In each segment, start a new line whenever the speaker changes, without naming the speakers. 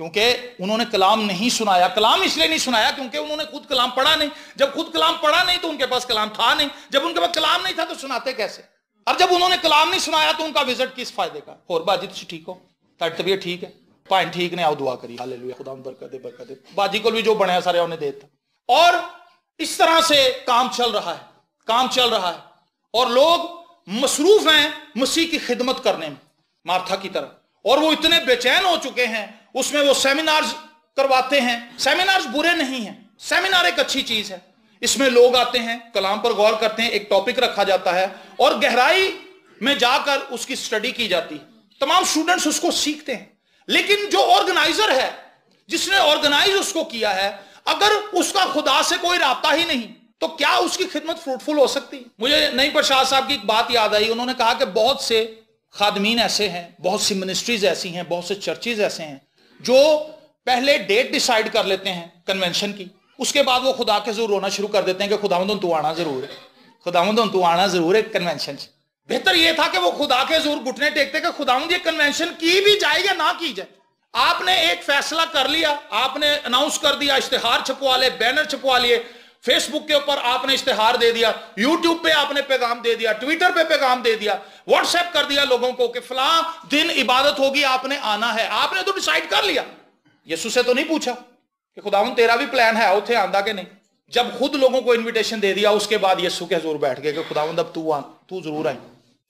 کیونکہ انہوں نے کلام نہیں سنایا. کلام اس لیے نہیں سنایا کیونکہ انہوں نے خود کلام پڑھا نہیں. جب خود کلام پڑھا نہیں تو ان کے پاس کلام تھا نہیں. جب ان کے پاس کلام نہیں تھا تو سناتے کیسے؟ اور جب انہوں نے کلام نہیں سنایا تو ان کا وزٹ کس فائدے کا؟ اور باجی تسی ٹھیک ہو؟ تاری طبیعت ٹھیک ہے؟ پائن ٹھیک نے آؤ دعا کری. ہاللیلویا. خدا برکت دے برکت دے. باجی کو بھی جو بنیا سارے انہیں دیتا. اور اس طرح سے کام چل رہا ہے. کام چل رہا ہے اور لوگ مصروف ہیں مسیح کی خدمت کرنے میں مارتھا کی طرح. اور وہ اتنے بے چین ہو چکے ہیں. اس میں وہ سیمینارز کرواتے ہیں. سیمینارز برے نہیں ہیں. سیمینار ایک اچھی چیز ہے. اس میں لوگ آتے ہیں, کلام پر غور کرتے ہیں, ایک ٹاپک رکھا جاتا ہے اور گہرائی میں جا کر اس کی سٹڈی کی جاتی ہے. تمام سٹوڈنٹس اس کو سیکھتے ہیں. لیکن جو آرگنائزر ہے, جس نے آرگنائز اس کو کیا ہے, اگر اس کا خدا سے کوئی رابطہ ہی نہیں تو کیا اس کی خدمت فروٹفل ہو سکتی؟ مجھے نئی پرشاد صاحب کی ایک بات یاد آئی. انہوں نے کہا کہ بہت سے خادمین ایسے ہیں, بہت سی منسٹریز ایسی ہیں, بہت سے چرچز ایسے ہیں جو پہلے ڈیٹ ڈیسائیڈ کر لیتے ہیں کنونشن کی, اس کے بعد وہ خدا کے ضرور رونا شروع کر دیتے ہیں کہ خداوند تو آنا ضرور ہے, خداوند تو آنا ضرور ہے کنونشن. بہتر یہ تھا کہ وہ خدا کے ضرور گھٹنے ٹیکتے کہ خداوند یہ کنونشن کی بھی جائے یا نہ کی جائے. آپ نے ایک فیصلہ کر لیا, آپ نے اناؤنس کر دیا, اشتہار چھپوا لے, بینر چھپوا لیے, فیس بک کے اوپر آپ نے اشتہار دے دیا, یوٹیوب پہ آپ نے پیغام دے دیا, ٹویٹر پہ پیغام دے دیا, واٹس ایپ کر دیا لوگوں کو کہ فلاں دن عبادت ہوگی, آپ نے آنا ہے. آپ نے تو ڈیسائیڈ کر لیا. یسوع سے تو نہیں پوچھا کہ خداوند تیرا بھی پلان ہے اتھے آندا کہ نہیں. جب خود لوگوں کو انویٹیشن دے دیا اس کے بعد یسوع کے حضور بیٹھ گئے کہ خداوند اب تو ضرور آئیں.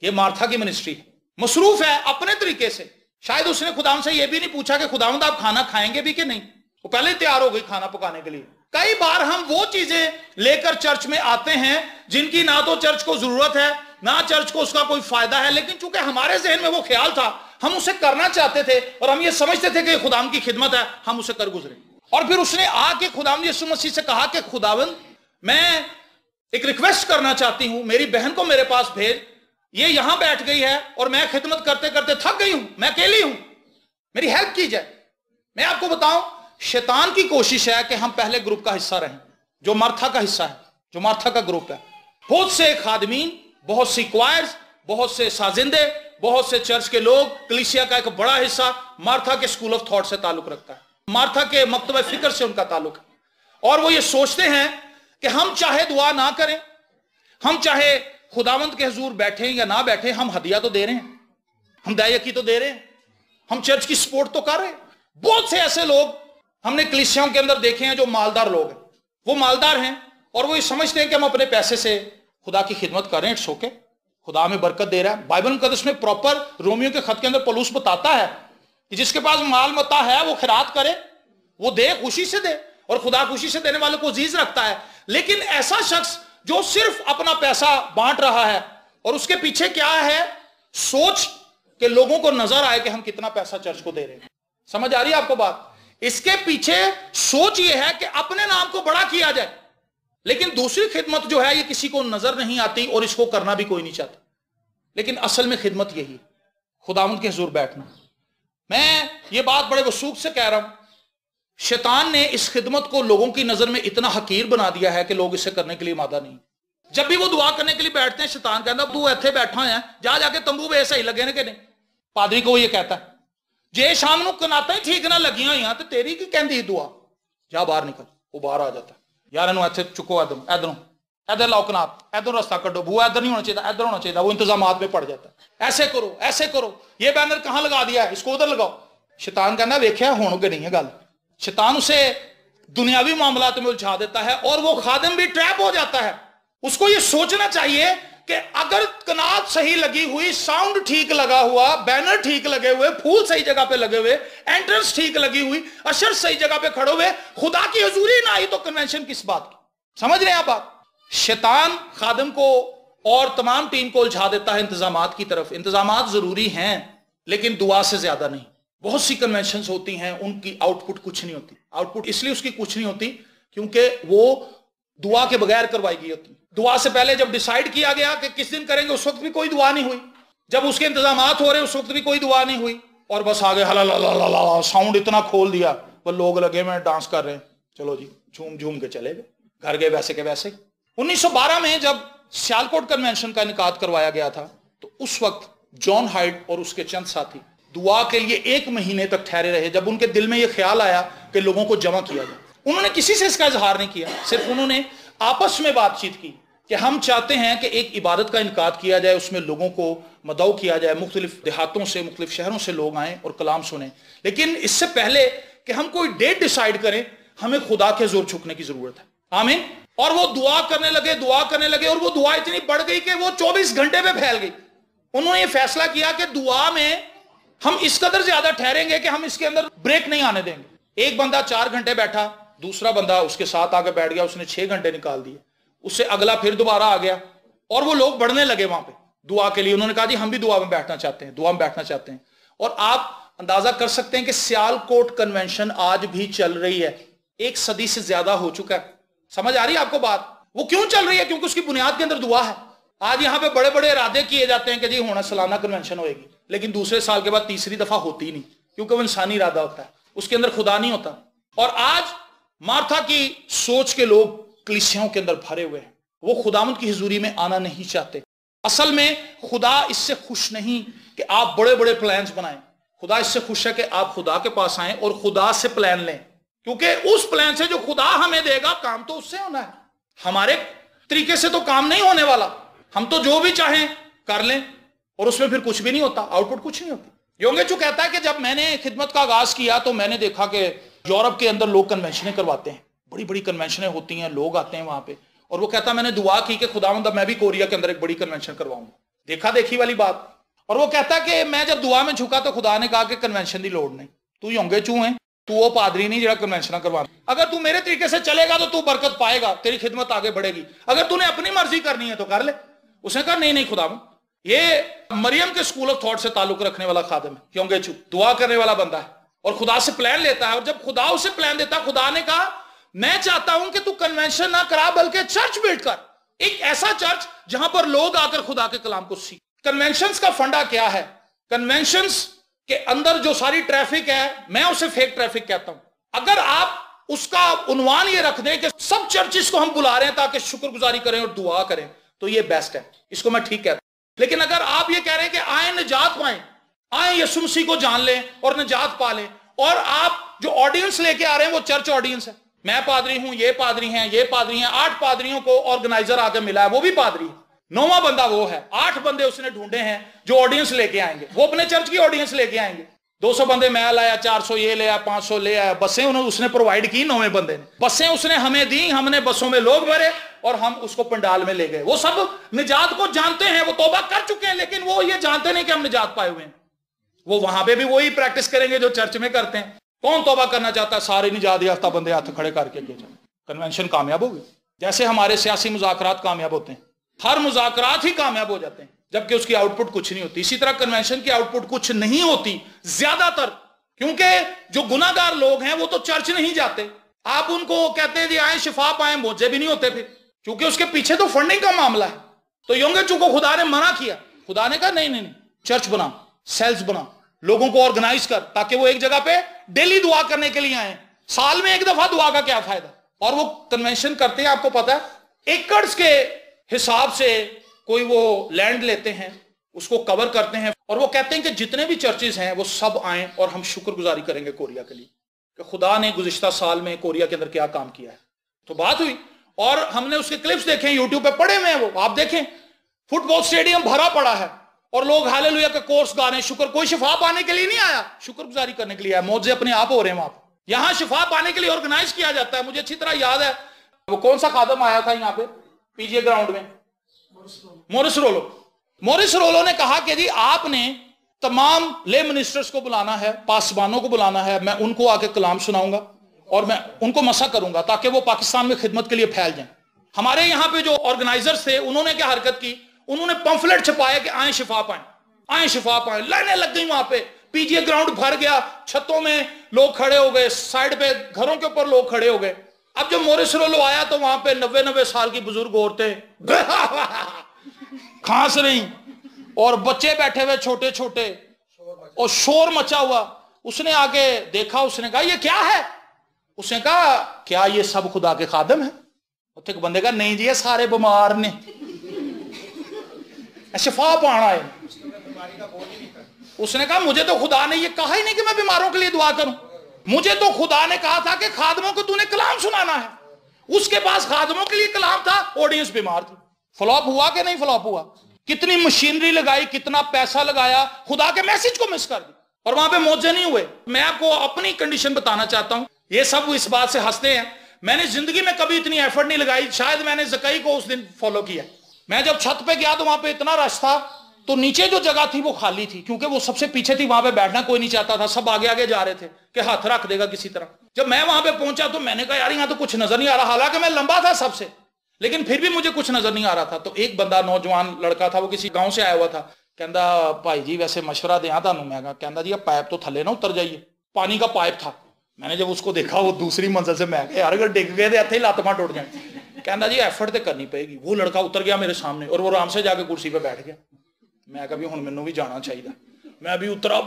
یہ مارتھا کی منسٹری مصروف ہے اپنے طریقے سے. شاید اس نے خداوند سے یہ بھی نہیں پوچھا کہ خداوند آپ کھانا کھائیں گے بھی کہ نہیں, وہ پہلے ہی تیار ہو گئی کھانا پکانے کے لیے. کئی بار ہم وہ چیزیں لے کر چرچ میں آتے ہیں جن کی نہ تو چرچ کو ضرورت ہے نہ چرچ کو اس کا کوئی فائدہ ہے, لیکن چونکہ ہمارے ذہن میں وہ خیال تھا, ہم اسے کرنا چاہتے تھے اور ہم یہ سمجھتے تھے کہ خداوند کی خدمت ہے, ہم اسے کر گزرے. اور پھر اس نے آ کے خداوند یسوع مسیح سے کہا کہ خداوند میں ایک ریکویسٹ کرنا چاہتی ہوں, میری بہن کو میرے پاس بھیج, یہ یہاں بیٹھ گئی ہے اور میں خدمت کرتے کرتے تھک گئی ہوں, میں اکیلی ہوں, میری ہیلپ کی جائے. میں آپ کو بتاؤں, شیطان کی کوشش ہے کہ ہم پہلے گروپ کا حصہ رہیں جو مارتھا کا حصہ ہے, جو مارتھا کا گروپ ہے. بہت سے خادمین, بہت سی کوائرز, بہت سے سازندے, بہت سے چرچ کے لوگ, کلیسیا کا ایک بڑا حصہ مارتھا کے سکول آف تھاٹ سے تعلق رکھتا ہے, مارتھا کے مکتبہ فکر سے ان کا تعلق ہے. اور وہ یہ سوچتے ہیں کہ ہم چاہے دعا نہ کریں, ہم چاہے خداوند کے حضور بیٹھیں یا نہ بیٹھیں, ہم ہدیہ تو دے رہے ہیں, ہم دائیکی تو دے رہے ہیں, ہم چرچ کی سپورٹ تو کر رہے ہیں. بہت سے ایسے لوگ ہم نے کلیسیاؤں کے اندر دیکھے ہیں جو مالدار لوگ ہیں, وہ مالدار ہیں اور وہ یہ سمجھتے ہیں کہ ہم اپنے پیسے سے خدا کی خدمت کر رہے ہیں, اٹس اوکے, خدا ہمیں برکت دے رہا ہے. بائبل مقدس میں پراپر رومیو کے خط کے اندر پولس بتاتا ہے کہ جس کے پاس مال متا ہے وہ خیرات کرے, وہ دے, خوشی سے دے, اور خدا خوشی سے دینے والوں کو عزیز رکھتا ہے. لیکن ایسا شخص جو صرف اپنا پیسہ بانٹ رہا ہے اور اس کے پیچھے کیا ہے, سوچ کہ لوگوں کو نظر آئے کہ ہم کتنا پیسہ چرچ کو دے رہے ہیں. سمجھ آ رہی ہے آپ کو بات؟ اس کے پیچھے سوچ یہ ہے کہ اپنے نام کو بڑا کیا جائے, لیکن دوسری خدمت جو ہے یہ کسی کو نظر نہیں آتی اور اس کو کرنا بھی کوئی نہیں چاہتا. لیکن اصل میں خدمت یہی, خداوند کے حضور بیٹھنا. میں یہ بات بڑے وثوق سے کہہ رہا ہوں, شیطان نے اس خدمت کو لوگوں کی نظر میں اتنا حقیر بنا دیا ہے کہ لوگ اسے کرنے کے لیے مادہ نہیں. جب بھی وہ دعا کرنے کے لیے بیٹھتے ہیں شیطان کہتا تو ایتھے بیٹھا ہے, جا کے تمبو بے صحیح لگے نا کہ نہیں. پادری کو وہ یہ کہتا ہے جے شام نو کناتا ہی ٹھیک نہ لگیاں ہوئی تو تیری کی کہندی دعا, جا باہر نکل. وہ باہر آ جاتا ہے, یار انہوں ایتھے چکو, ادھروں ادھر لاؤ کنات, ادھر راستہ کڈو, بوا ادھر نہیں ہونا چاہیے, ادھر ہونا چاہیے. وہ انتظامات میں پڑ جاتا ہے, ایسے کرو ایسے کرو, یہ بینر کہاں لگا دیا ہے, اس کو ادھر لگاؤ. شیطان کہنا ویکھیا ہون گے نہیں ہے گل. شیطان اسے دنیاوی معاملات میں الجھا دیتا ہے اور وہ خادم بھی ٹریپ ہو جاتا ہے. اس کو یہ سوچنا چاہیے کہ اگر کنات صحیح لگی ہوئی, ساؤنڈ ٹھیک لگا ہوا, بینر ٹھیک لگے ہوئے, پھول صحیح جگہ پہ لگے ہوئے, انٹرنس ٹھیک لگی ہوئی, اشر صحیح جگہ پہ کھڑے ہوئے, خدا کی حضوری نہ آئی تو کنونشن کس بات کی؟ سمجھ رہے ہیں آپ؟ شیطان خادم کو اور تمام ٹیم کو الجھا دیتا ہے انتظامات کی طرف. انتظامات ضروری ہیں لیکن دعا سے زیادہ نہیں. بہت سی کنونشنز ہوتی ہیں, ان کی آؤٹ پٹ کچھ نہیں ہوتی. آؤٹ پٹ اس لیے اس کی کچھ نہیں ہوتی کیونکہ وہ دعا کے بغیر کروائی گئی ہوتی. دعا سے پہلے جب ڈیسائیڈ کیا گیا کہ کس دن کریں گے اس وقت بھی کوئی دعا نہیں ہوئی, جب اس کے انتظامات ہو رہے اس وقت بھی کوئی دعا نہیں ہوئی, اور بس آگے ہلا ساؤنڈ اتنا کھول دیا, وہ لوگ لگے میں ڈانس کر رہے ہیں, چلو جی جھوم جھوم کے چلے گئے, گھر گئے ویسے کے ویسے. 1912 میں جب سیالکوٹ کنونشن کا انعقاد کروایا گیا تھا تو اس وقت جان ہائیڈ اور اس کے چند ساتھی دعا کے لیے 1 مہینے تک ٹھہرے رہے. جب ان کے دل میں یہ خیال آیا کہ لوگوں کو جمع کیا جائے, انہوں نے کسی سے اس کا اظہار نہیں کیا, صرف انہوں نے آپس میں بات چیت کی کہ ہم چاہتے ہیں کہ ایک عبادت کا انعقاد کیا جائے, اس میں لوگوں کو مدعو کیا جائے, مختلف دیہاتوں سے مختلف شہروں سے لوگ آئیں اور کلام سنیں. لیکن اس سے پہلے کہ ہم کوئی ڈیٹ ڈیسائیڈ کریں, ہمیں خدا کے زور چھکنے کی ضرورت ہے. آمین. اور وہ دعا کرنے لگے اور وہ دعا اتنی بڑھ گئی کہ وہ 24 گھنٹے پہ پھیل گئی. انہوں نے یہ فیصلہ کیا کہ دعا میں ہم اس قدر زیادہ ٹھہریں گے کہ ہم اس کے اندر بریک نہیں آنے دیں گے. ایک بندہ 4 گھنٹے بیٹھا, دوسرا بندہ اس کے ساتھ آ کے بیٹھ گیا, اس نے 6 گھنٹے نکال دیے, اس سے اگلا پھر دوبارہ آ گیا, اور وہ لوگ بڑھنے لگے وہاں پہ دعا کے لیے. انہوں نے کہا جی ہم بھی دعا میں بیٹھنا چاہتے ہیں. اور آپ اندازہ کر سکتے ہیں کہ سیال کوٹ کنونشن آج بھی چل رہی ہے, 1 صدی سے زیادہ ہو چکا ہے. سمجھ آ رہی ہے آپ کو بات؟ وہ کیوں چل رہی ہے؟ کیونکہ اس کی بنیاد کے اندر دعا ہے. آج یہاں پہ بڑے بڑے ارادے کیے جاتے ہیں کہ جی ہونا سالانہ کنونشن ہوئے گی, لیکن دوسرے سال کے بعد تیسری دفعہ ہوتی ہی نہیں, کیونکہ وہ انسانی ارادہ ہوتا ہے, اس کے اندر خدا نہیں ہوتا. اور آج مارتھا کی سوچ کے لوگ کلیسیوں کے اندر بھرے ہوئے ہیں, وہ خداوند کی حضوری میں آنا نہیں چاہتے. اصل میں خدا اس سے خوش نہیں کہ آپ بڑے بڑے پلانز بنائیں. خدا اس سے خوش ہے کہ آپ خدا کے پاس آئیں اور خدا سے پلان لیں, کیونکہ اس پلان سے جو خدا ہمیں دے گا کام تو اس سے ہونا ہے. ہمارے طریقے سے تو کام نہیں ہونے والا. ہم تو جو بھی چاہیں کر لیں اور اس میں پھر کچھ بھی نہیں ہوتا, آؤٹ پٹ کچھ نہیں ہوتی. یونگے چو کہتا ہے کہ جب میں نے خدمت کا آغاز کیا تو میں نے دیکھا کہ یورپ کے اندر لوگ کنونشنیں کرواتے ہیں, بڑی بڑی کنونشنیں ہوتی ہیں, لوگ آتے ہیں وہاں پہ. اور وہ کہتا میں نے دعا کی کہ خداوند اب میں بھی کوریا کے اندر ایک بڑی کنونشن کرواؤں گا. دیکھا دیکھی والی بات. اور وہ کہتا کہ میں جب دعا میں جھکا تو خدا نے کہا کہ کنونشن دی لوڑ نہیں, تو یونگے چو ہیں, تو وہ پادری نہیں جڑا کنونشن کروانا. اگر تو میرے طریقے سے چلے گا تو تو برکت پائے گا, تیری خدمت آگے بڑھے گی. اگر تو نے اپنی مرضی کرنی ہے تو کر لے. اس نے کہا نہیں خداوند, یہ مریم کے اسکول آف تھاٹ سے تعلق رکھنے والا خادم ہے, یونگے چو دعا کرنے والا بندہ ہے اور خدا سے پلان لیتا ہے. اور جب خدا اسے پلان دیتا, خدا نے کہا میں چاہتا ہوں کہ تو کنونشن نہ کرا بلکہ چرچ بلڈ کر, ایک ایسا چرچ جہاں پر لوگ آ کر خدا کے کلام کو سیکھ. کنونشنز کا فنڈا کیا ہے؟ کنونشنز کے اندر جو ساری ٹریفک ہے, میں اسے فیک ٹریفک کہتا ہوں. اگر آپ اس کا عنوان یہ رکھ دیں کہ سب چرچز کو ہم بلا رہے ہیں تاکہ شکر گزاری کریں اور دعا کریں, تو یہ بیسٹ ہے, اس کو میں ٹھیک کہتا ہوں. لیکن اگر آپ یہ کہہ رہے ہیں کہ آئیں نجات پائیں, آئیں یسوع مسیح کو جان لیں اور نجات پا لیں, اور آپ جو آڈینس لے کے آ رہے ہیں وہ چرچ آڈینس ہے, میں پادری ہوں, یہ پادری ہیں, یہ پادری ہیں, 8 پادریوں کو آرگنائزر آ کے ملا ہے, وہ بھی پادری ہے, 9واں بندہ وہ ہے. 8 بندے اس نے ڈھونڈے ہیں جو آڈینس لے کے آئیں گے, وہ اپنے چرچ کی آڈینس لے کے آئیں گے. 200 بندے میں لایا, 400 یہ لے آیا, 500 لے آیا. بسیں اس نے پرووائڈ کی, 9ویں بندے نے بسیں اس نے ہمیں دی, ہم نے بسوں میں لوگ بھرے اور ہم اس کو پنڈال میں لے گئے. وہ سب نجات کو جانتے ہیں, وہ توبہ کر چکے ہیں, لیکن وہ یہ جانتے نہیں کہ ہم نجات پائے ہوئے ہیں. وہ وہاں پہ بھی وہی پریکٹس کریں گے جو چرچ میں کرتے ہیں. کون توبہ کرنا چاہتا ہے؟ سارے نجات یافتہ بندے ہاتھ کھڑے کر کے جائیں. کنونشن کامیاب ہوگی. جیسے ہمارے سیاسی مذاکرات کامیاب ہوتے ہیں, ہر مذاکرات ہی کامیاب ہو جاتے ہیں جبکہ اس کی آؤٹ پٹ کچھ نہیں ہوتی. اسی طرح کنونشن کی آؤٹ پٹ کچھ نہیں ہوتی زیادہ تر, کیونکہ جو گناہ گار لوگ ہیں وہ تو چرچ نہیں جاتے. آپ ان کو کہتے ہیں جی آئیں شفا پائیں, موجے بھی نہیں ہوتے پھر, کیونکہ اس کے پیچھے تو فنڈنگ کا معاملہ ہے. تو یونگے چو کو خدا نے منع کیا. خدا نے کہا نہیں, چرچ بنا, سیلز بنا, لوگوں کو آرگنائز کر تاکہ وہ ایک جگہ پہ ڈیلی دعا کرنے کے لیے آئیں. سال میں 1 دفعہ دعا کا کیا فائدہ؟ اور وہ کنونشن کرتے ہیں, آپ کو پتا ہے ایکڑز کے حساب سے کوئی وہ لینڈ لیتے ہیں, اس کو کور کرتے ہیں, اور وہ کہتے ہیں کہ جتنے بھی چرچز ہیں وہ سب آئیں اور ہم شکر گزاری کریں گے کوریا کے لیے کہ خدا نے گزشتہ سال میں کوریا کے اندر کیا کام کیا ہے. تو بات ہوئی اور ہم نے اس کے کلپس دیکھیں, یوٹیوب پہ پڑے ہوئے ہیں وہ, آپ دیکھیں فٹ بال سٹیڈیم بھرا پڑا ہے اور لوگ ہاللویا کے کورس گا رہے ہیں. شکر, کوئی شفا پانے کے لیے نہیں آیا, شکر گزاری کرنے کے لیے آیا. معجزے اپنے آپ ہو رہے ہیں وہاں پہ. یہاں شفا پانے کے لیے آرگنائز کیا جاتا ہے. مجھے اچھی طرح یاد ہے وہ کون سا خادم آیا تھا یہاں پہ پی جی اے گراؤنڈ میں, مورس رولو نے کہا کہ جی آپ نے تمام لے منسٹرز کو بلانا ہے, پاسبانوں کو بلانا ہے, میں ان کو آ کے کلام سناؤں گا اور میں ان کو مسا کروں گا تاکہ وہ پاکستان میں خدمت کے لیے پھیل جائیں. ہمارے یہاں پہ جو آرگنائزرز تھے انہوں نے کیا حرکت کی, انہوں نے پمفلٹ چھپایا کہ آئیں شفا پائیں, آئیں شفا پائیں. لائنیں لگ گئی وہاں پہ, پی جی اے گراؤنڈ بھر گیا, چھتوں میں لوگ کھڑے ہو گئے, سائڈ پہ گھروں کے اوپر لوگ کھڑے ہو گئے. اب جب مورس رولو آیا تو وہاں پہ 90 سال کی بزرگ عورتیں کھانس رہی اور بچے بیٹھے ہوئے چھوٹے چھوٹے اور شور مچا ہوا. اس نے آگے دیکھا, اس نے کہا یہ کیا ہے؟ اس نے کہا کیا یہ سب خدا کے خادم ہیں؟ ایک بندے کا نہیں جی یہ سارے بیمار نے, شفا پانا ہے. اس نے کہا مجھے تو خدا نے یہ کہا ہی نہیں کہ میں بیماروں کے لیے دعا کروں، مجھے تو خدا نے کہا تھا کہ خادموں کو تو نے کلام سنانا ہے۔ اس کے پاس خادموں کے لیے کلام تھا، آڈینس بیمار تھی۔ فلاپ ہوا کہ نہیں فلاپ ہوا؟ کتنی مشینری لگائی، کتنا پیسہ لگایا، خدا کے میسج کو مس کر دی، اور وہاں پہ معجزے نہیں ہوئے۔ میں آپ کو اپنی کنڈیشن بتانا چاہتا ہوں، یہ سب اس بات سے ہنستے ہیں، میں نے زندگی میں کبھی اتنی ایفرٹ نہیں لگائی، شاید میں نے زکئی کو اس دن فالو کیا۔ میں جب چھت پہ گیا تو وہاں پہ اتنا رش تھا، تو نیچے جو جگہ تھی وہ خالی تھی، کیونکہ وہ سب سے پیچھے تھی، وہاں پہ بیٹھنا کوئی نہیں چاہتا تھا، سب آگے آگے جا رہے تھے کہ ہاتھ رکھ دے گا کسی طرح۔ جب میں وہاں پہ پہنچا تو میں نے کہا یار یہاں تو کچھ نظر نہیں آ رہا، حالانکہ میں لمبا تھا سب سے، لیکن پھر بھی مجھے کچھ نظر نہیں آ رہا تھا۔ تو ایک بندہ نوجوان لڑکا تھا، وہ کسی گاؤں سے آیا ہوا تھا، کہندا بھائی جی ویسے مشورہ دیاں تھانوں، میں کہا کہندا جی پائپ تو تھلے نہ اتر جائیے، پانی کا پائپ تھا۔ میں نے جب اس کو دیکھا وہ دوسری منزل سے، میں کہا یار اگر ڈگ گئے تو ایتھے لات مٹ اڑ جائیں۔ کہندا جی ایفرٹ تے کرنی پئے گی۔ وہ لڑکا اتر گیا میرے سامنے اور وہ آرام سے جا کے کرسی پہ بیٹھ گیا۔ میں کہا بھی ہن مینوں بھی جانا چاہیے، میں بھی اترا،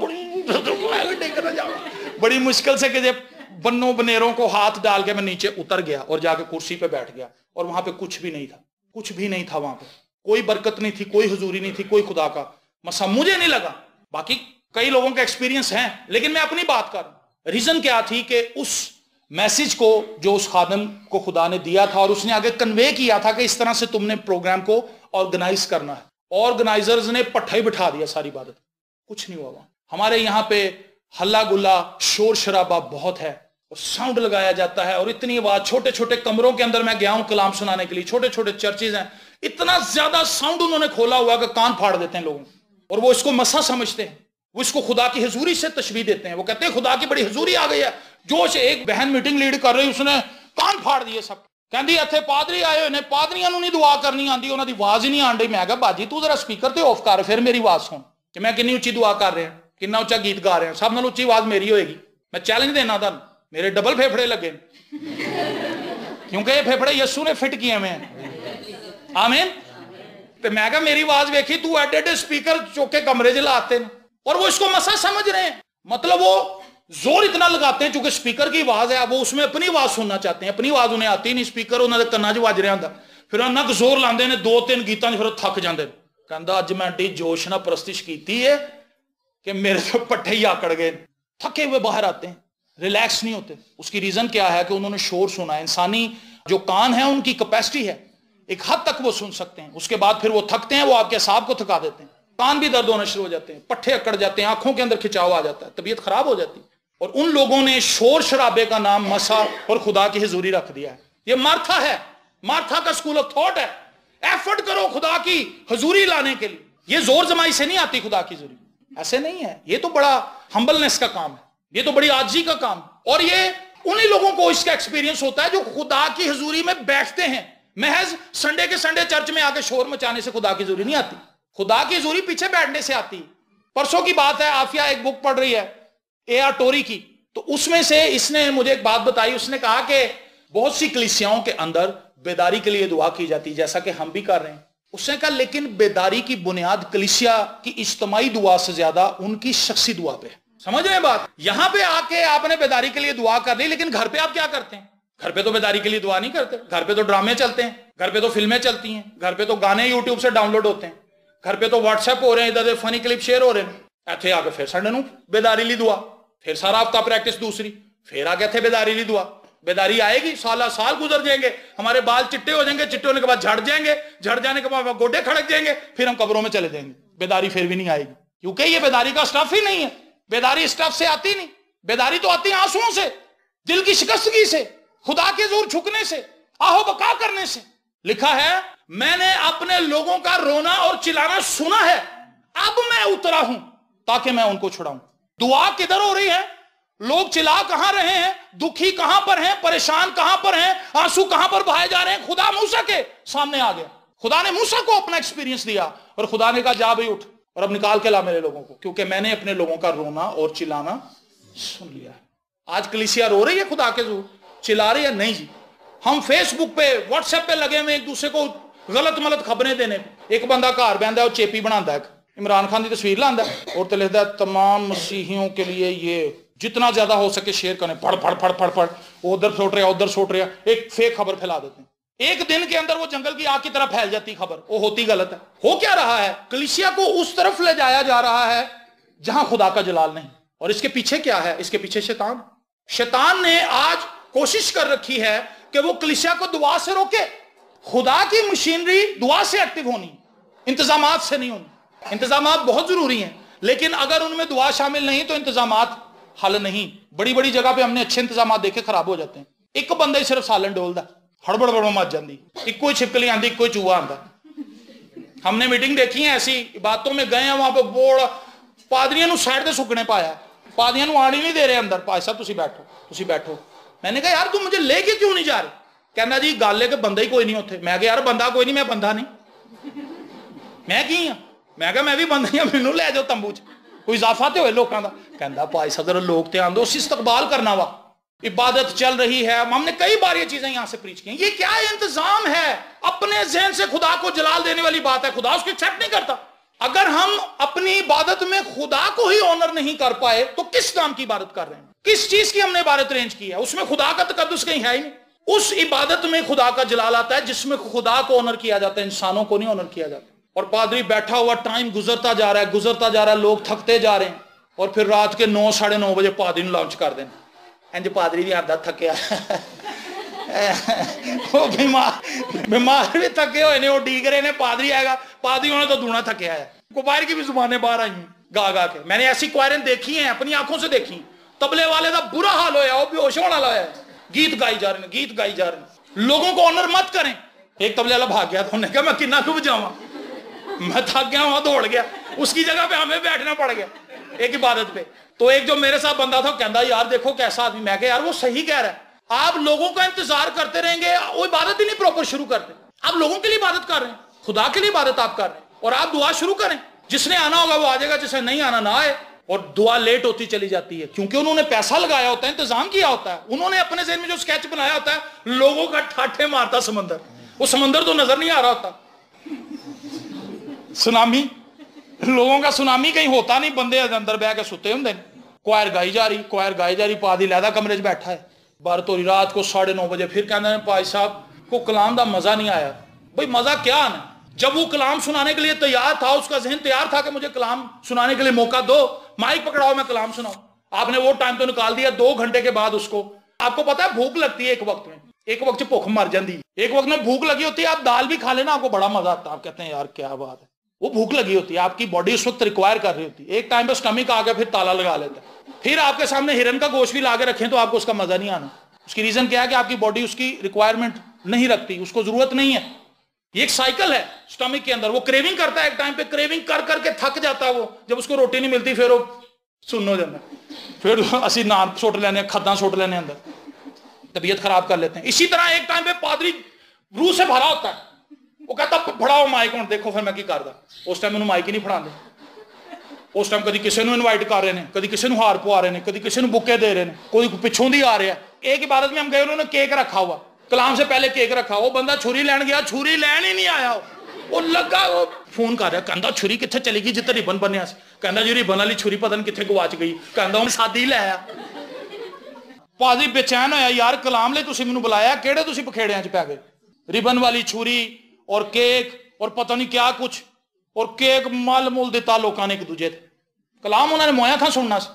بڑی مشکل سے کہ بنوں بنیروں کو ہاتھ ڈال کے میں نیچے اتر گیا اور جا کے کرسی پہ بیٹھ گیا، اور وہاں پہ کچھ بھی نہیں تھا، کچھ بھی نہیں تھا، وہاں پہ کوئی برکت نہیں تھی، کوئی حضوری نہیں تھی، کوئی خدا کا مسا مجھے نہیں لگا۔ باقی کئی لوگوں کا ایکسپیرینس ہیں، لیکن میں اپنی بات کر رہا ہوں۔ ریزن کیا تھی کہ اس میسج کو جو اس خادم کو خدا نے دیا تھا، اور اس نے آگے کنوے کیا تھا کہ اس طرح سے تم نے پروگرام کو آرگنائز کرنا ہے، آرگنائزرز نے پٹھا ہی بٹھا دیا ساری عبادت، کچھ نہیں ہوا وہاں۔ ہمارے یہاں پہ ہلہ گلا شور شرابہ بہت ہے، اور ساؤنڈ لگایا جاتا ہے، اور اتنی آواز، چھوٹے چھوٹے کمروں کے اندر میں گیا ہوں کلام سنانے کے لیے، چھوٹے چھوٹے چرچز ہیں، اتنا زیادہ ساؤنڈ انہوں نے کھولا ہوا کہ کان پھاڑ دیتے ہیں لوگوں، اور وہ اس کو مسا سمجھتے ہیں، وہ اس کو خدا کی حضوری سے تشبیہ دیتے ہیں، وہ کہتے ہیں خدا کی بڑی حضوری آ گئی ہے۔ جوش ایک بہن میٹنگ لیڈ کر رہی، اس نے کان پھاڑ دیے سب، کہندی اتھے پادری آئے ہوئے، پادریاں نوں نہیں دعا کرنی آندی، انہاں دی آواز ہی نہیں آن ڈئی۔ میں کہا باجی تو ذرا سپیکر تے آف کر، پھر میری آواز سن کہ میں کنی اچھی دعا کر رہے ہیں، کنا اچھا گیت گا رہے ہیں، سب نال اچھی آواز میری ہوئے گی۔ میں چیلنج دینا تھا، میرے ڈبل پھیپھڑے لگے، کیونکہ یہ پھیپھڑے یسو نے فٹ کیے ہوئے ہیں، آمین۔ تو میں کہا میری آواز ویکھی تو ایڈے ایڈے سپیکر چوکے کمرے چ لاتے ہیں، اور وہ اس کو مسا سمجھ رہے ہیں، مطلب وہ زور اتنا لگاتے ہیں چونکہ سپیکر کی آواز ہے، وہ اس میں اپنی آواز سننا چاہتے ہیں، اپنی آواز انہیں آتی نہیں، سپیکر انہوں نے کنا چ وج رہا ہوندا، پھر انہاں کو زور لاندے نے، دو تین گیتاں پھر تھک جاندے۔ کہندا اج میں ایڈی جوش نال پرستش کیتی ہے کہ میرے تو پٹھے ہی آکڑ گئے، تھکے ہوئے باہر آتے ہیں، ریلیکس نہیں ہوتے۔ اس کی ریزن کیا ہے کہ انہوں نے شور سنا ہے۔ انسانی جو کان ہیں ان کی کیپیسٹی ہے، ایک حد تک وہ سن سکتے ہیں، اس کے بعد پھر وہ تھکتے ہیں، وہ آپ کے اعصاب کو تھکا دیتے ہیں، کان بھی درد ہونا شروع ہو جاتے ہیں، پٹھے اکڑ جاتے ہیں، آنکھوں کے اندر کھچاؤ آ جاتا ہے، طبیعت خراب ہو جاتی ہے۔ اور ان لوگوں نے شور شرابے کا نام مسا اور خدا کی حضوری رکھ دیا ہے۔ یہ مارتھا ہے، مارتھا کا اسکول آف تھاٹ ہے۔ ایفرٹ کرو خدا کی حضوری لانے کے لیے، یہ زور زمائی سے نہیں آتی خدا کی حضوری، ایسے نہیں ہے، یہ تو بڑا ہمبلنس کا کام ہے، یہ تو بڑی عاجزی کا کام ہے، اور یہ انہی لوگوں کو اس کا ایکسپیرینس ہوتا ہے جو خدا کی حضوری میں بیٹھتے ہیں۔ محض سنڈے کے سنڈے چرچ میں آ کے شور مچانے سے خدا کی حضوری نہیں آتی، خدا کی حضوری پیچھے بیٹھنے سے آتی۔ پرسوں کی بات ہے، عافیہ ایک بک پڑھ رہی ہے اے آر ٹوری کی، تو اس میں سے اس نے مجھے ایک بات بتائی، اس نے کہا کہ بہت سی کلیسیاؤں کے اندر بیداری کے لیے دعا کی جاتی جیسا کہ ہم بھی کر رہے ہیں۔ اس نے کہا لیکن بیداری کی بنیاد کلیسیا کی اجتماعی دعا سے زیادہ ان کی شخصی دعا پہ۔ سمجھ رہے ہیں بات؟ یہاں پہ آ کے آپ نے بیداری کے لیے دعا کر لی، لیکن گھر پہ آپ کیا کرتے ہیں؟ گھر پہ تو بیداری کے لیے دعا نہیں کرتے، گھر پہ تو ڈرامے چلتے ہیں، گھر پہ تو فلمیں چلتی ہیں، گھر پہ تو گانے یوٹیوب سے ڈاؤن لوڈ ہوتے ہیں، گھر پہ تو واٹس ایپ ہو رہے ہیں، ادھر فنی کلپ شیئر ہو رہے ہیں۔ ایتھے آ کے پھر سنڈے نوں بیداری لی دعا، پھر سارا ہفتہ پریکٹس دوسری، پھر آ کے تھے بیداری لی دعا۔ بیداری آئے گی، سالہ سال گزر جائیں گے، ہمارے بال چٹے ہو جائیں گے، چٹے ہونے کے بعد جھڑ جائیں گے، جھڑ جانے کے بعد گوڈے کھڑک جائیں گے، پھر ہم قبروں میں چلے جائیں گے، بیداری پھر بھی نہیں آئے گی، کیونکہ یہ بیداری کا اسٹف ہی نہیں ہے۔ بیداری اسٹف سے آتی نہیں، بیداری تو آتی ہے آنسوؤں سے، دل کی شکستگی سے، خدا کے زور جھکنے سے، آہو بکا کرنے سے۔ لکھا ہے میں نے اپنے لوگوں کا رونا اور چلانا سنا ہے، اب میں اترا ہوں تاکہ میں ان کو چھڑاؤں۔ دعا کدھر ہو رہی ہے؟ لوگ چلا کہاں رہے ہیں؟ دکھی کہاں پر ہیں؟ پریشان کہاں پر ہیں؟ آنسو کہاں پر بہائے جا رہے ہیں؟ خدا موسیٰ کے سامنے آ گیا، خدا نے موسیٰ کو اپنا ایکسپیرینس دیا، اور خدا نے کہا جا بھائی اٹھ اور اب نکال کے لا میرے لوگوں کو، کیونکہ میں نے اپنے لوگوں کا رونا اور چلانا سن لیا ہے۔ آج کلیسیا رو رہی ہے خدا کے زور، چلا رہی ہے؟ نہیں جی، ہم فیس بک پہ واٹس ایپ پہ لگے ہوئے ایک دوسرے کو غلط ملت خبریں دینے۔ ایک بندہ گھر بہندا ہے، وہ چیپی بناتا ہے، عمران خان کی تصویر لاندا ہے اور تے لکھدا ہے تمام مسیحیوں کے لیے یہ جتنا زیادہ ہو سکے شیئر کریں، پڑھ پڑھ پڑھ پڑھ پڑھ، وہ ادھر سوٹ رہا ادھر سوٹ رہا، ایک فیک خبر پھیلا دیتے ہیں۔ ایک دن کے اندر وہ جنگل کی آگ کی طرح پھیل جاتی خبر، وہ ہوتی غلط ہے۔ ہو کیا رہا ہے؟ کلیسیا کو اس طرف لے جایا جا رہا ہے جہاں خدا کا جلال نہیں. اور اس کے پیچھے کیا ہے؟ اس کے پیچھے شیطان نے آج کوشش کر رکھی ہے کہ وہ کلیسیا کو دعا سے روکے. خدا کی مشینری دعا سے ایکٹیو ہونی، انتظامات سے نہیں ہونی. انتظامات بہت ضروری ہیں، لیکن اگر ان میں دعا شامل نہیں تو انتظامات حل نہیں. بڑی بڑی جگہ پہ ہم نے اچھے انتظامات دیکھے خراب ہو جاتے ہیں. ایک بندہ ہی صرف سالن ڈولدا، ہڑبڑ بڑوں مچ جاندی، ایک کوئی چھپکلی آندی، ایک کوئی چوہا آندا. ہم نے میٹنگ دیکھی ہیں ایسی باتوں میں گئے ہیں، وہاں پہ بوڑ پادریاں نو سائڈ تے سکنے پایا، پادریاں نو آڑی نہیں دے رہے اندر. پادری صاحب تسی بیٹھو. میں نے کہا یار تم مجھے لے کے کیوں نہیں جا رہے؟ کہنا جی گل ہے کہ بندہ ہی کوئی نہیں ہوتے. میں کہا یار بندہ کوئی نہیں، میں بندہ نہیں، میں کی ہاں؟ میں کہا میں بھی بندہ ہی ہوں، مینوں لے جاؤ تمبو چ، کوئی اضافہ تے ہوئے لوکاں دا. کہندا پائی صاحب ذرا لوگ تے آندو، اس استقبال کرنا وا، عبادت چل رہی ہے. ہم نے کئی بار یہ چیزیں یہاں سے پریچ کی ہیں. یہ کیا انتظام ہے؟ اپنے ذہن سے خدا کو جلال دینے والی بات ہے. خدا اس کو ایکسیپٹ نہیں کرتا. اگر ہم اپنی عبادت میں خدا کو ہی آنر نہیں کر پائے تو کس نام کی عبادت کر رہے ہیں؟ کس چیز کی ہم نے عبادت رینج کی ہے؟ اس میں خدا کا تقدس کہیں ہے ہی نہیں. اس عبادت میں خدا کا جلال آتا ہے جس میں خدا کو آنر کیا جاتا ہے، انسانوں کو نہیں آنر کیا جاتا. اور پادری بیٹھا ہوا، ٹائم گزرتا جا رہا ہے، لوگ تھکتے جا رہے ہیں، اور پھر رات کے 9 ساڑھے 9 بجے پادری نے لانچ کر دینا. انج پادری بھی آتا تھکیا، وہ بیمار بھی تھکے ہوئے نے، وہ ڈیگ رہے نے، پادری آئے گا. پادری انہوں نے تو دونا تھکیا ہے. کوائر کی بھی زبانیں باہر آئی ہیں گا کے. میں نے ایسی کوائریں دیکھی ہیں، اپنی آنکھوں سے دیکھی. تبلے والے کا برا حال ہویا، وہ بے ہوش ہونے والا ہے، گیت گائی جا رہے ہیں. لوگوں کو آنر مت کریں. ایک تبلے والا بھاگ گیا، تو انہوں نے کہا میں کنا کو بجاواں، میں تھک گیا، وہاں دوڑ گیا. اس کی جگہ پہ ہمیں بیٹھنا پڑ گیا ایک عبادت پہ. تو ایک جو میرے ساتھ بندہ تھا کہندا یار دیکھو کیسا آدمی. میں کہا یار وہ صحیح کہہ رہا ہے. آپ لوگوں کا انتظار کرتے رہیں گے، وہ عبادت ہی نہیں پراپر شروع کرتے. آپ لوگوں کے لیے عبادت کر رہے ہیں، خدا کے لیے عبادت آپ کر رہے ہیں. اور آپ دعا شروع کریں، جس نے آنا ہوگا وہ آ جائے گا، جس نے نہیں آنا نہ آئے. اور دعا لیٹ ہوتی چلی جاتی ہے کیونکہ انہوں نے پیسہ لگایا ہوتا ہے، انتظام کیا ہوتا ہے. انہوں نے اپنے ذہن میں جو سکیچ بنایا ہوتا ہے، لوگوں کا ٹھاٹھے مارتا سمندر. وہ سمندر تو نظر نہیں آ رہا ہوتا. سونامی، لوگوں کا سونامی کہیں ہوتا نہیں، بندے اندر بہ کے ستے ہوں. کوائر گائی جا رہی، پادری علیحدہ کمرے 'چ بیٹھا ہے. بارت ہو رہی رات کو 9:30 بجے. پھر کہتے ہیں پائی صاحب کو کلام دا مزہ نہیں آیا. بھئی مزہ کیا آنا؟ جب وہ کلام سنانے کے لیے تیار تھا، اس کا ذہن تیار تھا کہ مجھے کلام سنانے کے لیے موقع دو، مائک پکڑاؤ میں کلام سناؤں. آپ نے وہ ٹائم تو نکال دیا 2 گھنٹے کے بعد. اس کو آپ کو پتا ہے بھوک لگتی ہے ایک وقت میں، ایک وقت بھوک مر جاتی ہے. ایک وقت میں بھوک لگی ہوتی ہے، آپ دال بھی کھا لینا، آپ کو بڑا مزہ آتا ہے. آپ کہتے ہیں یار کیا بات ہے. وہ بھوک لگی ہوتی ہے، آپ کی باڈی اس وقت ریکوائر کر رہی ہوتی ہے. ایک ٹائم پہ سٹمک آ کے پھر تالا لگا لیتا ہے. پھر آپ کے سامنے ہرن کا گوشت بھی لا کے رکھیں تو آپ کو اس کا مزہ نہیں آنا. اس کی ریزن کیا ہے کہ آپ کی باڈی اس کی ریکوائرمنٹ نہیں رکھتی، اس کو ضرورت نہیں ہے. یہ ایک سائیکل ہے سٹمک کے اندر. وہ کریونگ کرتا ہے، ایک ٹائم پہ کریونگ کر کے تھک جاتا ہے. وہ جب اس کو روٹی نہیں ملتی پھر وہ سن ہو جاتا ہے. پھر اسی نان سٹ لینے، کھداں سٹ لینے، اندر طبیعت خراب کر لیتے ہیں. اسی طرح ایک ٹائم پہ پادری روح سے بھرا ہوتا ہے. وہ کہتا پڑھاؤ مائک، ہوں دیکھو پھر میں کی کردا. اس ٹائم انہوں مائک ہی نہیں پڑھا دے. اس ٹائم کدی کسی نو انوائٹ کر رہے ہیں، کدی کسی نو ہار پوا رہے ہیں، کدی کسی نو بکے دے رہے ہیں، کوئی پچھوں دی آ رہا ہے. ایک عبادت میں ہم گئے، انہوں نے کیک رکھا ہوا، کلام سے پہلے کیک رکھا. وہ بندہ چھری لین گیا، چھری لین ہی نہیں آیا. وہ لگا وہ فون کر رہا، کہندا چھری کتنے چلی گئی جتنے ریبن بنیا سی. کہندا جی ریبن والی چھری پتہ نہیں کتنے گواچ گئی. کہندا ہوں سادی لے آیا. پادری بے چین ہویا، یار کلام لے تسی مینوں بلایا، کیڑے تسی پکھیڑیاں چ پی گئے؟ ریبن والی چھری اور کیک اور پتہ نہیں کیا کچھ، اور کیک مل مول دیتا لوکاں نے ایک دوجے تے. کلام انہوں نے مویا تھا سننا سے.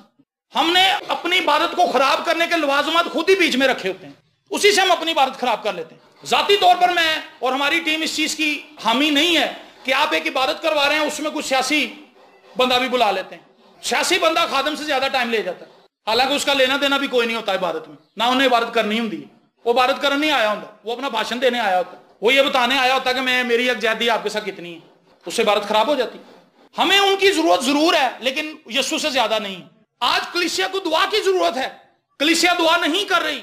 ہم نے اپنی عبادت کو خراب کرنے کے لوازمات خود ہی بیچ میں رکھے ہوتے ہیں، اسی سے ہم اپنی عبادت خراب کر لیتے ہیں. ذاتی طور پر میں اور ہماری ٹیم اس چیز کی حامی نہیں ہے کہ آپ ایک عبادت کروا رہے ہیں اس میں کچھ سیاسی بندہ بھی بلا لیتے ہیں. سیاسی بندہ خادم سے زیادہ ٹائم لے جاتا ہے، حالانکہ اس کا لینا دینا بھی کوئی نہیں ہوتا عبادت میں. نہ انہیں عبادت کرنی ہوں، وہ عبادت کرنے نہیں آیا ہوتا، وہ اپنا بھاشن دینے آیا ہوتا. وہ یہ بتانے آیا ہوتا کہ میں میری یکجہتی آپ کے ساتھ کتنی ہے. اس سے عبادت خراب ہو جاتی. ہمیں ان کی ضرورت ضرور ہے لیکن یسوع سے زیادہ نہیں. آج کلیسیا کو دعا کی ضرورت ہے. کلیسیا دعا نہیں کر رہی.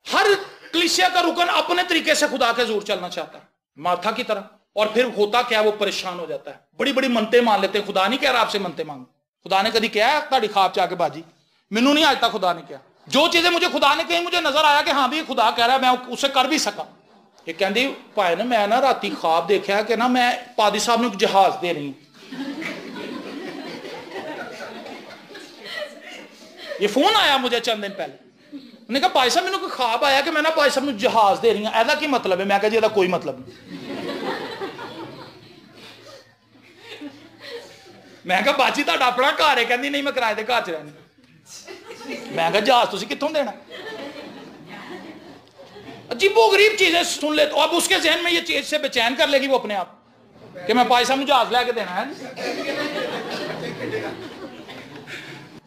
ہر کلیسیا کا رکن اپنے طریقے سے خدا کے حضور چلنا چاہتا ہے، مارتھا کی طرح. اور پھر ہوتا کیا، وہ پریشان ہو جاتا ہے. بڑی بڑی منتیں مان لیتے ہیں. خدا نہیں کہہ رہا آپ سے منتیں مانگو. خدا نے کدی کہا ہے تہاڈی خواب چ آ کے باجی؟ مینوں نہیں آج تک خدا نے کہا. جو چیزیں مجھے خدا نے کہیں مجھے نظر آیا کہ ہاں بھی خدا کہہ رہا ہے، میں اسے کر بھی سکا. یہ کہندی بھائی نا میں نا راتی خواب دیکھا کہ نا میں پادری صاحب نے ایک جہاز دے رہی ہوں. یہ فون آیا مجھے چند دن پہلے. انہوں نے کہا پائی صاحب میں نے کوئی خواب آیا کہ میں نا پائی صاحب نے جہاز دے رہی ہوں. ایسا کی مطلب ہے؟ میں کہا جی ایسا کوئی مطلب نہیں. میں کہا باجی تہاڈا اپنا گھر ہے, کہندی نہیں میں کرائے دے گھر چ رہنی. میں کہا جہاز تسی کتھوں دینا. عجیب و غریب چیزیں سن لے تو اب اس کے ذہن میں یہ چیز سے بے چین کر لے گی وہ اپنے آپ کہ میں پائی صاحب جہاز لے کے دینا ہے.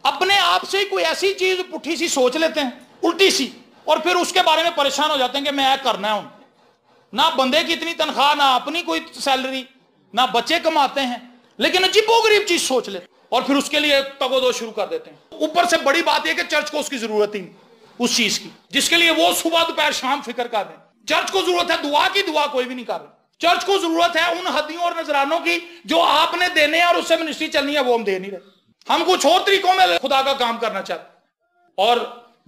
اپنے آپ سے کوئی ایسی چیز پٹھی سی سوچ لیتے ہیں, الٹی سی, اور پھر اس کے بارے میں پریشان ہو جاتے ہیں کہ میں کرنا ہے. نہ بندے کی اتنی تنخواہ, نہ اپنی کوئی سیلری, نہ بچے کماتے ہیں, لیکن عجیب و غریب چیز سوچ لیتے اور پھر اس کے لیے تگ و دو شروع کر دیتے ہیں. اوپر سے بڑی بات یہ کہ چرچ کو اس کی ضرورت ہی نہیں, اس چیز کی جس کے لیے وہ صبح دوپہر شام فکر کر رہے ہیں. چرچ کو ضرورت ہے دعا کی, دعا کوئی بھی نہیں کر رہا. چرچ کو ضرورت ہے ان ہدیوں اور نذرانوں کی جو آپ نے دینے ہیں اور اس سے منسٹری چلنی ہے, وہ ہم دے نہیں رہے. ہم کچھ اور طریقوں میں خدا کا کام کرنا چاہتے ہیں اور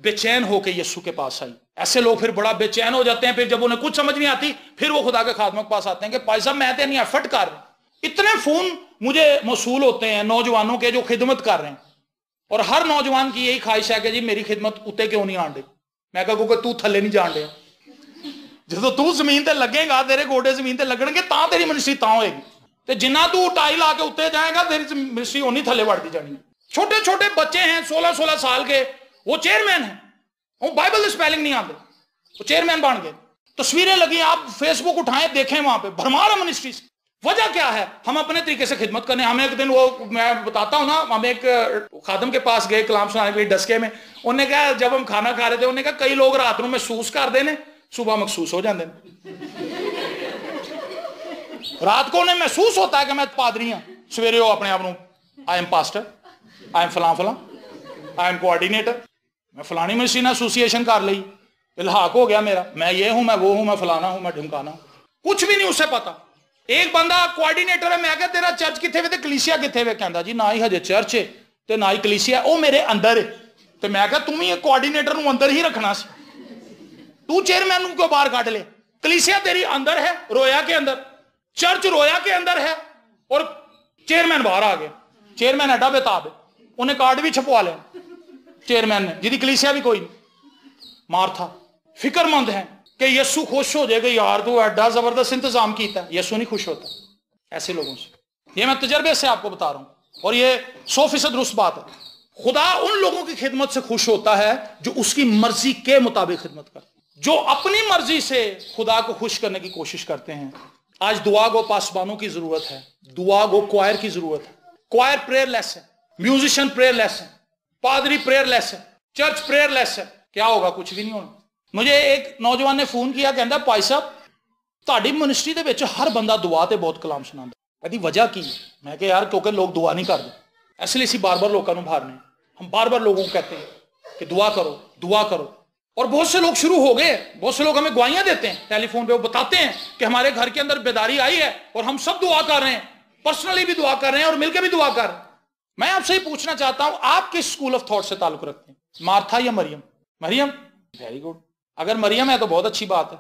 بے چین ہو کے یسوع کے پاس آئی. ایسے لوگ پھر بڑا بے چین ہو جاتے ہیں, پھر جب انہیں کچھ سمجھ نہیں آتی پھر وہ خدا کے خادموں کے پاس آتے ہیں کہ بھائی صاحب میں تو نہیں ایفرٹ کر رہا. اتنے فون مجھے موصول ہوتے ہیں نوجوانوں کے جو خدمت کر رہے ہیں, اور ہر نوجوان کی یہی خواہش ہے کہ جی میری خدمت اتنے کیوں نہیں آن ڈی. میں کہا کیونکہ تو تھلے نہیں جان ڈیا. جدو تو زمین تے لگے گا, تیرے گوڈے زمین تے لگن گے تاں تیری منسٹری تاں ہوئے گی, تے جنہ تو ٹائی لا کے اتنے جائے گا تیری منسٹری ہونی تھلے وڑ دی جانی. چھوٹے چھوٹے بچے ہیں 16-16 سال کے, وہ چیئرمین ہیں, وہ بائبل اسپیلنگ نہیں آتے, وہ چیئرمین بن گئے. تصویریں لگی, آپ فیس بک اٹھائیں دیکھیں وہاں پہ بھرمار منسٹری سے. وجہ کیا ہے؟ ہم اپنے طریقے سے خدمت کرنے. ہم ایک دن وہ میں بتاتا ہوں نا, ہم ایک خادم کے پاس گئے کلام سنانے کے لیے ڈسکے میں. انہوں نے کہا جب ہم کھانا کھا رہے تھے, انہوں نے کہا کئی لوگ رات کو محسوس کر دے نے, صبح مخصوص ہو جاندے. رات کو انہیں محسوس ہوتا ہے کہ میں پادری ہوں, سویرے ہو اپنے آپ I am pastor, I am فلاں فلاں, آئی ایم کوآرڈینیٹر, میں فلانی منسٹری ایسوسیشن کر لی, الحاق ہو گیا میرا, میں یہ ہوں, میں وہ ہوں, میں فلانا ہوں, میں ڈھمکانا ہوں. کچھ بھی نہیں اسے پتا. ایک بندہ کوآرڈینیٹر ہے, میں کہا تیرا چرچ کتنے وے تے کلیسیا کتنے وے؟ کہندا جی نہ ہی ہجے چرچ ہے تے نہ ہی کلیسیا, او میرے اندر ہے. تے میں کہا تم ہی کوآرڈینیٹر نو اندر ہی رکھنا سی, تو چیئرمین نو کیوں باہر کاٹ لے؟ کلیسیا تیری اندر ہے, رویا کے اندر, چرچ رویا کے اندر ہے, اور چیئرمین باہر آ گیا. چیئرمین ایڈا بےتاب ہے, انہیں کارڈ بھی چھپوا لیا چیئرمین نے, جی کلیسیا بھی کوئی نہیں. مارتھا فکر مند ہے کہ یسوع خوش ہو جائے گا, یار تو ایڈا زبردست انتظام کیتا ہے. یسوع نہیں خوش ہوتا ایسے لوگوں سے. یہ میں تجربے سے آپ کو بتا رہا ہوں, اور یہ 100% درست بات ہے. خدا ان لوگوں کی خدمت سے خوش ہوتا ہے جو اس کی مرضی کے مطابق خدمت کرتے ہیں, جو اپنی مرضی سے خدا کو خوش کرنے کی کوشش کرتے ہیں. آج دعا گو پاسبانوں کی ضرورت ہے, دعا گو کوائر کی ضرورت ہے. کوائر پریئر لیس ہے, میوزیشین پریئر لیس ہے, پادری پریئر لیس ہے, چرچ پریئر لیس ہے. کیا ہوگا؟ کچھ بھی نہیں ہونا. مجھے ایک نوجوان نے فون کیا, کہندا بھائی صاحب تہاڈی منسٹری دے وچ ہر بندہ دعا تے بہت کلام سناوندا, کہندی وجہ کی؟ میں کہ یار کیونکہ لوگ دعا نہیں کرتے, اس لیے اسی بار بار لوگوں نوں بھارنے. ہم بار بار لوگوں کو کہتے ہیں کہ دعا کرو دعا کرو, اور بہت سے لوگ شروع ہو گئے. بہت سے لوگ ہمیں گواہیاں دیتے ہیں ٹیلی فون پہ, وہ بتاتے ہیں کہ ہمارے گھر کے اندر بیداری آئی ہے اور ہم سب دعا کر رہے ہیں, پرسنلی بھی دعا کر رہے ہیں اور مل کے بھی دعا کر رہے ہیں. میں آپ سے ہی پوچھنا چاہتا ہوں, آپ کس اسکول آف تھاٹ سے تعلق رکھتے ہیں, مارتھا یا مریم؟ مریم, ویری گڈ. اگر مریم ہے تو بہت اچھی بات ہے.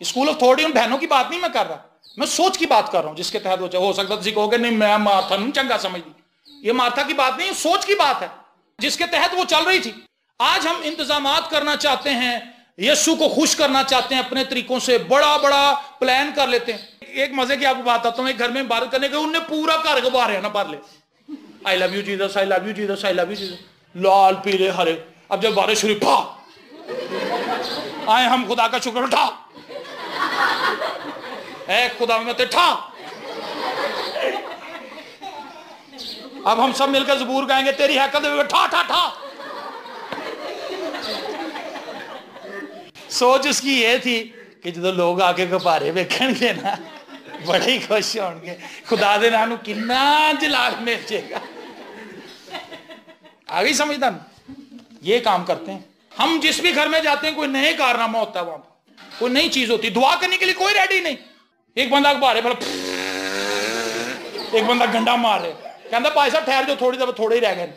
اسکول آف تھاٹ ان بہنوں کی بات نہیں میں کر رہا, میں سوچ کی بات کر رہا ہوں جس کے تحت وہ ہو سکتا ہے کہو گے نہیں میں مارتھا نہیں چنگا سمجھتی. یہ مارتھا کی بات نہیں, یہ سوچ کی بات ہے جس کے تحت وہ چل رہی تھی. آج ہم انتظامات کرنا چاہتے ہیں, یسوع کو خوش کرنا چاہتے ہیں اپنے طریقوں سے, بڑا بڑا پلان کر لیتے ہیں. ایک مزے کی آپ کو بات آتا ہوں, ایک گھر میں عبادت کرنے کے, انہوں نے پورا گھر غبارے نہ بھر لے, I love you Jesus, I love you Jesus, I love you Jesus, لال پیلے ہرے. اب جب بارش شروع, پھا آئے ہم خدا کا شکر, اٹھا اے خدا میں اٹھا. اب ہم سب مل کر زبور گائیں گے, تیری حقیقت اٹھا اٹھا اٹھا. سوچ اس کی یہ تھی کہ جب لوگ آگے غبارے ویکھن گے نا بڑے ہی خوش ہون گے, خدا دے نام کنا جلال مل جائے گا. آگے سمجھتا نا, یہ کام کرتے ہیں ہم. جس بھی گھر میں جاتے ہیں کوئی نئے کارنامہ ہوتا ہے, وہاں کوئی نئی چیز ہوتی ہے, دعا کرنے کے لیے کوئی ریڈی نہیں. ایک بندہ غبارے پر, ایک بندہ گنڈا مار رہے, کہندا بھائی صاحب ٹھہر جو, تھوڑی دیر تھوڑے ہی رہ گئے.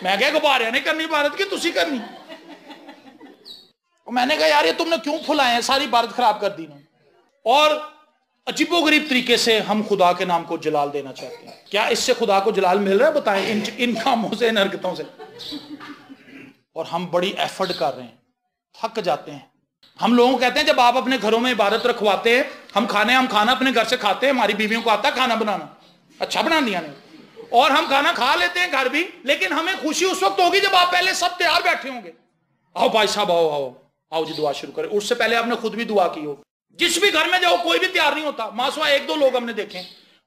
میں کہا غبارے نہیں کرنی عبادت کی, تسی کرنی. میں نے کہا یار یہ تم نے کیوں پھلائے ہیں, ساری عبادت خراب کر دی نا. اور عجیب و غریب طریقے سے ہم خدا کے نام کو جلال دینا چاہتے ہیں. کیا اس سے خدا کو جلال مل رہا ہے؟ بتائیں, ان کاموں سے, ان حرکتوں سے. اور ہم بڑی ایفرٹ کر رہے ہیں, تھک جاتے ہیں. ہم لوگوں کو کہتے ہیں جب آپ اپنے گھروں میں عبادت رکھواتے ہیں, ہم کھانا اپنے گھر سے کھاتے ہیں, ہماری بیویوں کو آتا ہے کھانا بنانا, اچھا بنا دیا نے, اور ہم کھانا کھا لیتے ہیں گھر بھی، لیکن ہمیں خوشی اس وقت ہوگی جب آپ پہلے سب تیار بیٹھے ہوں گے، آؤ بھائی صاحب آؤ آؤ آؤ جی دعا شروع کریں، اس سے پہلے آپ نے خود بھی دعا کی ہو۔ جس بھی گھر میں جاؤ کوئی بھی تیار نہیں ہوتا، ماسوا ایک دو لوگ ہم نے دیکھے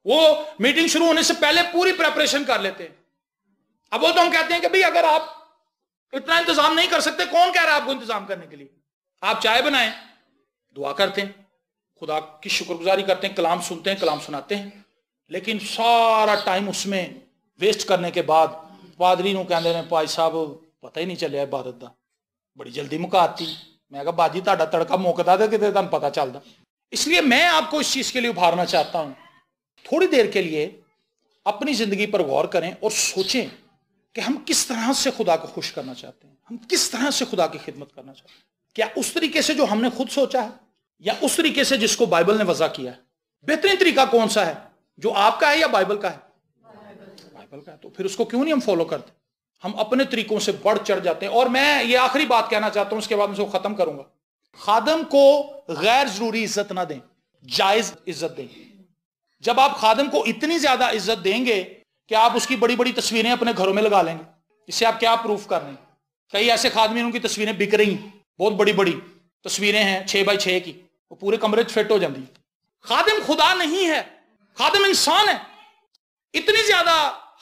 وہ میٹنگ شروع ہونے سے پہلے پوری پریپریشن کر لیتے ہیں۔ اب وہ تو ہم کہتے ہیں کہ بھئی اگر آپ اتنا انتظام نہیں کر سکتے، کون کہہ رہا ہے آپ کو انتظام کرنے کے لیے؟ آپ چائے بنائیں، دعا کرتے ہیں، خدا کی شکر گزاری کرتے ہیں، کلام سنتے ہیں، کلام سناتے ہیں، لیکن سارا ٹائم اس میں ویسٹ کرنے کے بعد پادری نو کہندے نے بھائی صاحب پتہ ہی نہیں چلیا عبادت دا، بڑی جلدی مکاتی۔ میں کہا باجی تہاڈا تڑکا موکدا تے کتے تانوں پتہ چلدا۔ اس لیے میں آپ کو اس چیز کے لیے ابھارنا چاہتا ہوں، تھوڑی دیر کے لیے اپنی زندگی پر غور کریں اور سوچیں کہ ہم کس طرح سے خدا کو خوش کرنا چاہتے ہیں، ہم کس طرح سے خدا کی خدمت کرنا چاہتے ہیں۔ کیا اس طریقے سے جو ہم نے خود سوچا ہے، یا اس طریقے سے جس کو بائبل نے وضع کیا ہے؟ بہترین طریقہ کون سا ہے، جو آپ کا ہے یا بائبل کا ہے؟ بائبل کا ہے۔ تو پھر اس کو کیوں نہیں ہم فالو کرتے؟ ہم اپنے طریقوں سے بڑھ چڑھ جاتے ہیں۔ اور میں یہ آخری بات کہنا چاہتا ہوں، اس کے بعد میں اس کو ختم کروں گا۔ خادم کو غیر ضروری عزت نہ دیں، جائز عزت دیں۔ جب آپ خادم کو اتنی زیادہ عزت دیں گے کہ آپ اس کی بڑی بڑی تصویریں اپنے گھروں میں لگا لیں گے، اس سے آپ کیا پروف کر رہے ہیں؟ کئی ایسے خادمین ان کی تصویریں بک رہی ہیں، بہت بڑی بڑی تصویریں ہیں 6x6 کی، وہ پورے کمرے فٹ ہو جاتی ہیں۔ خادم خدا نہیں ہے، خادم انسان ہے۔ اتنی زیادہ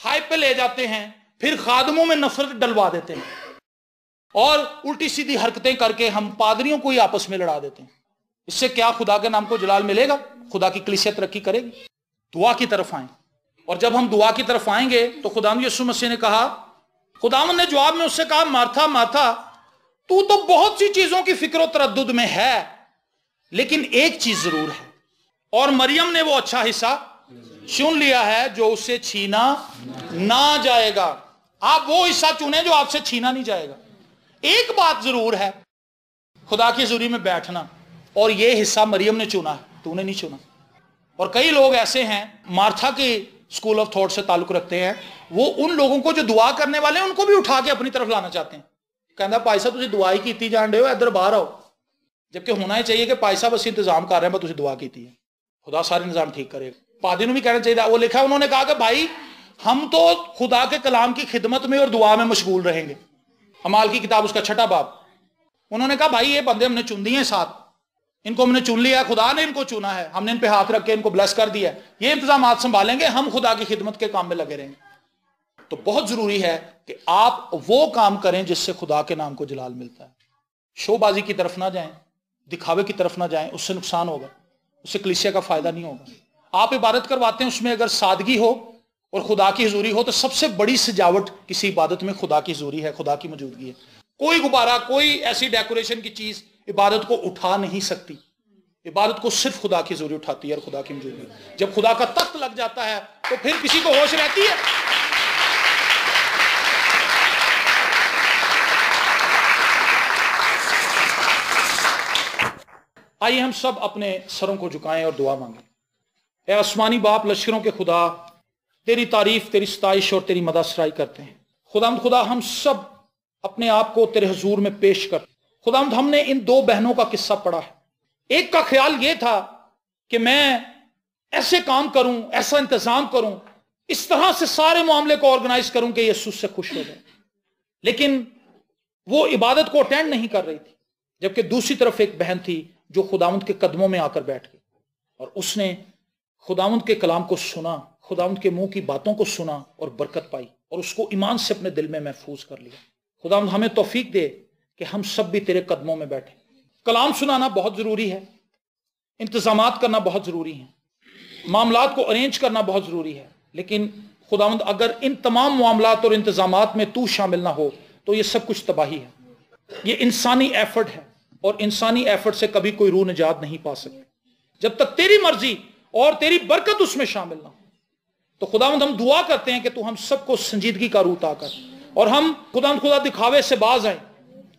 ہائپ پہ لے جاتے ہیں، پھر خادموں میں نفرت ڈلوا دیتے ہیں، اور الٹی سیدھی حرکتیں کر کے ہم پادریوں کو ہی آپس میں لڑا دیتے ہیں۔ اس سے کیا خدا کے نام کو جلال ملے گا؟ خدا کی کلیسیا ترقی کرے گی؟ دعا کی طرف آئیں، اور جب ہم دعا کی طرف آئیں گے تو خداوند یسوع مسیح نے کہا، خداوند نے جواب میں اس سے کہا، مارتھا مارتھا تو بہت سی چیزوں کی فکر و تردد میں ہے، لیکن ایک چیز ضرور ہے، اور مریم نے وہ اچھا حصہ چن لیا ہے جو اس سے چھینا نہ جائے گا۔ آپ وہ حصہ چنیں جو آپ سے چھینا نہیں جائے گا۔ ایک بات ضرور ہے، خدا کی حضوری میں بیٹھنا، اور یہ حصہ مریم نے چنا ہے، تو نے نہیں چنا۔ اور کئی لوگ ایسے ہیں مارتھا کے اسکول آف تھاٹ سے تعلق رکھتے ہیں، وہ ان لوگوں کو جو دعا کرنے والے ہیں ان کو بھی اٹھا کے اپنی طرف لانا چاہتے ہیں۔ کہنا بھائی صاحب تسی دعا ہی کیتی جان رہے ہو، ادھر باہر آؤ، جبکہ ہونا ہی چاہیے کہ بھائی صاحب اسی انتظام کر رہے ہیں، بس تسی دعا کیتی ہے، خدا سارے نظام ٹھیک کرے گا۔ پادری نے بھی کہنا چاہیے، وہ لکھا انہوں نے کہا کہ بھائی ہم تو خدا کے کلام کی خدمت میں اور دعا میں مشغول رہیں گے۔ اعمال کی کتاب اس کا 6 باب، انہوں نے کہا بھائی یہ بندے ہم نے چن دیے ہیں، ساتھ ان کو ہم نے چن لیا ہے، خدا نے ان کو چنا ہے، ہم نے ان پہ ہاتھ رکھ کے ان کو بلیس کر دیا ہے، یہ انتظامات سنبھالیں گے، ہم خدا کی خدمت کے کام میں لگے رہیں گے۔ تو بہت ضروری ہے کہ آپ وہ کام کریں جس سے خدا کے نام کو جلال ملتا ہے۔ شو بازی کی طرف نہ جائیں، دکھاوے کی طرف نہ جائیں، اس سے نقصان ہوگا، اس سے کلیسیا کا فائدہ نہیں ہوگا۔ آپ عبادت کرواتے ہیں، اس میں اگر سادگی ہو اور خدا کی حضوری ہو، تو سب سے بڑی سجاوٹ کسی عبادت میں خدا کی حضوری ہے، خدا کی موجودگی ہے۔ کوئی غبارہ، کوئی ایسی ڈیکوریشن کی چیز عبادت کو اٹھا نہیں سکتی۔ عبادت کو صرف خدا کی حضوری اٹھاتی ہے اور خدا کی موجودگی۔ جب خدا کا تخت لگ جاتا ہے تو پھر کسی کو ہوش رہتی ہے؟ آئیے ہم سب اپنے سروں کو جھکائیں اور دعا مانگیں۔ اے آسمانی باپ، لشکروں کے خدا، تیری تعریف، تیری ستائش اور تیری مدح سرائی کرتے ہیں۔ خدا ہم سب اپنے آپ کو تیرے حضور میں پیش کرتے ہیں۔ خدا ہم نے ان 2 بہنوں کا قصہ پڑھا ہے۔ ایک کا خیال یہ تھا کہ میں ایسے کام کروں، ایسا انتظام کروں، اس طرح سے سارے معاملے کو آرگنائز کروں کہ یسوع سے خوش ہو جائے، لیکن وہ عبادت کو اٹینڈ نہیں کر رہی تھی۔ جبکہ دوسری طرف ایک بہن تھی جو خداوند کے قدموں میں آ کر بیٹھ گئی، اور اس نے خداوند کے کلام کو سنا، خداوند کے منہ کی باتوں کو سنا اور برکت پائی، اور اس کو ایمان سے اپنے دل میں محفوظ کر لیا۔ خداوند ہمیں توفیق دے کہ ہم سب بھی تیرے قدموں میں بیٹھیں۔ کلام سنانا بہت ضروری ہے، انتظامات کرنا بہت ضروری ہے، معاملات کو ارینج کرنا بہت ضروری ہے، لیکن خداوند اگر ان تمام معاملات اور انتظامات میں تو شامل نہ ہو تو یہ سب کچھ تباہی ہے۔ یہ انسانی ایفرٹ ہے، اور انسانی ایفرٹ سے کبھی کوئی روح نجات نہیں پا سکتی جب تک تیری مرضی اور تیری برکت اس میں شامل نہ ہو۔ تو خداوند ہم دعا کرتے ہیں کہ تو ہم سب کو سنجیدگی کا روح عطا کر، اور ہم خدا دکھاوے سے باز آئیں،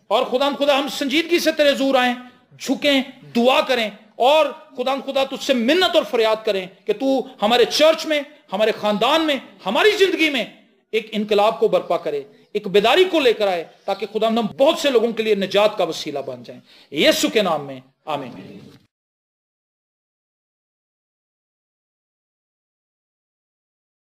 اور خدا ہم سنجیدگی سے تیرے حضور آئیں، جھکیں، دعا کریں، اور خدا تجھ سے منت اور فریاد کریں کہ تو ہمارے چرچ میں، ہمارے خاندان میں، ہماری زندگی میں ایک انقلاب کو برپا کرے، ایک بیداری کو لے کر آئے، تاکہ خدا ہم بہت سے لوگوں کے لیے نجات کا وسیلہ بن جائیں۔ یسوع کے نام میں آمین۔